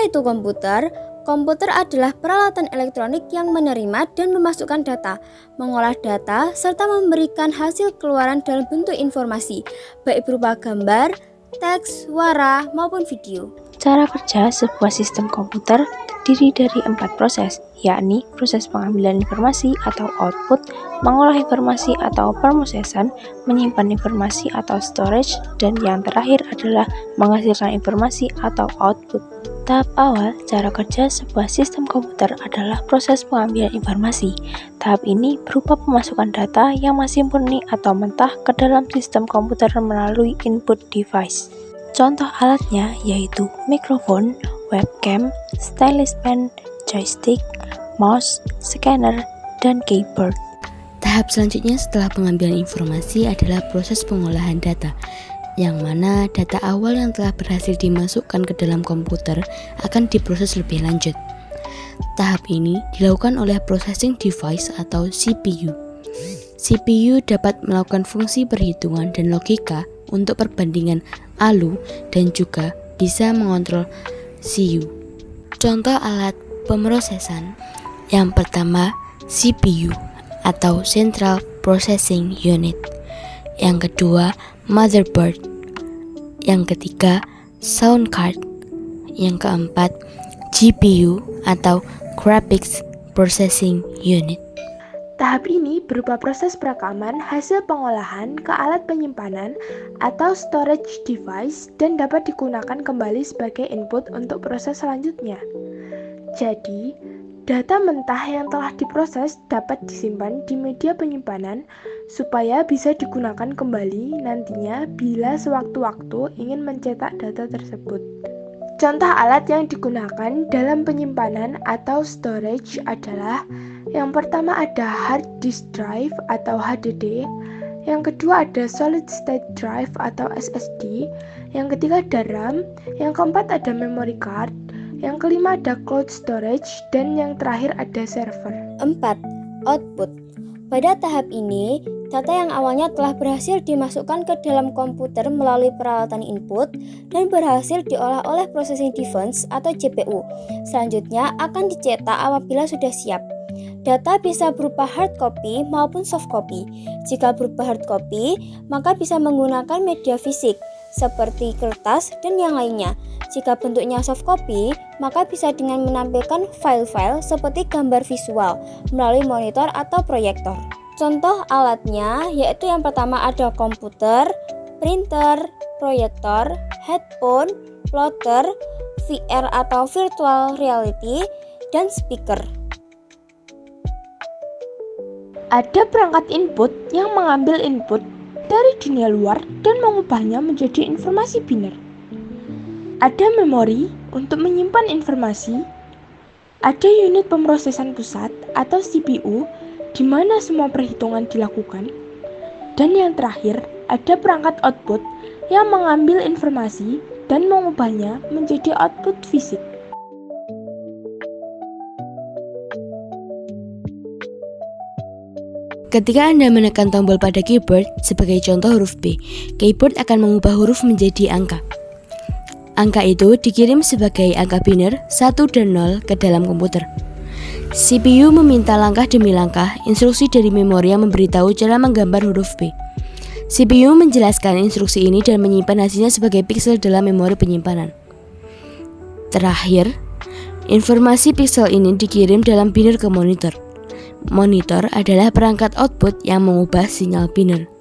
itu komputer? Komputer adalah peralatan elektronik yang menerima dan memasukkan data, mengolah data, serta memberikan hasil keluaran dalam bentuk informasi, baik berupa gambar, teks, suara, maupun video. Cara kerja sebuah sistem komputer terdiri dari 4 proses, yakni proses pengambilan informasi atau output, mengolah informasi atau permosesan, menyimpan informasi atau storage, dan yang terakhir adalah menghasilkan informasi atau output. Tahap awal cara kerja sebuah sistem komputer adalah proses pengambilan informasi. Tahap ini berupa pemasukan data yang masih murni atau mentah ke dalam sistem komputer melalui input device. Contoh alatnya yaitu mikrofon, webcam, stylus pen, joystick, mouse, scanner, dan keyboard. Tahap selanjutnya setelah pengambilan informasi adalah proses pengolahan data, yang mana data awal yang telah berhasil dimasukkan ke dalam komputer akan diproses lebih lanjut. Tahap ini dilakukan oleh processing device atau CPU. CPU dapat melakukan fungsi perhitungan dan logika untuk perbandingan ALU dan juga bisa mengontrol CU. Contoh alat pemrosesan yang pertama CPU atau Central Processing Unit, yang kedua motherboard, yang ketiga sound card, yang keempat GPU atau Graphics Processing Unit. Tahap ini berupa proses perekaman hasil pengolahan ke alat penyimpanan atau storage device dan dapat digunakan kembali sebagai input untuk proses selanjutnya. Jadi, data mentah yang telah diproses dapat disimpan di media penyimpanan supaya bisa digunakan kembali nantinya bila sewaktu-waktu ingin mencetak data tersebut. Contoh alat yang digunakan dalam penyimpanan atau storage adalah yang pertama ada hard disk drive atau HDD, yang kedua ada solid state drive atau SSD, yang ketiga ada RAM, yang keempat ada memory card, yang kelima ada cloud storage, dan yang terakhir ada server. 4. Output. Pada tahap ini, data yang awalnya telah berhasil dimasukkan ke dalam komputer melalui peralatan input dan berhasil diolah oleh processing device atau CPU. Selanjutnya akan dicetak apabila sudah siap. Data bisa berupa hard copy maupun soft copy. Jika berupa hard copy, maka bisa menggunakan media fisik seperti kertas dan yang lainnya. Jika bentuknya soft copy, maka bisa dengan menampilkan file-file seperti gambar visual melalui monitor atau proyektor. Contoh alatnya yaitu yang pertama ada komputer, printer, proyektor, headphone, plotter, VR atau virtual reality, dan speaker. Ada perangkat input yang mengambil input dari dunia luar dan mengubahnya menjadi informasi biner. Ada memori untuk menyimpan informasi. Ada unit pemrosesan pusat atau CPU di mana semua perhitungan dilakukan. Dan yang terakhir, ada perangkat output yang mengambil informasi dan mengubahnya menjadi output fisik. Ketika Anda menekan tombol pada keyboard, sebagai contoh huruf B, keyboard akan mengubah huruf menjadi angka. Angka itu dikirim sebagai angka biner 1 dan 0 ke dalam komputer. CPU meminta langkah demi langkah instruksi dari memori yang memberitahu cara menggambar huruf B. CPU menjelaskan instruksi ini dan menyimpan hasilnya sebagai pixel dalam memori penyimpanan. Terakhir, informasi pixel ini dikirim dalam biner ke monitor. Monitor adalah perangkat output yang mengubah sinyal biner.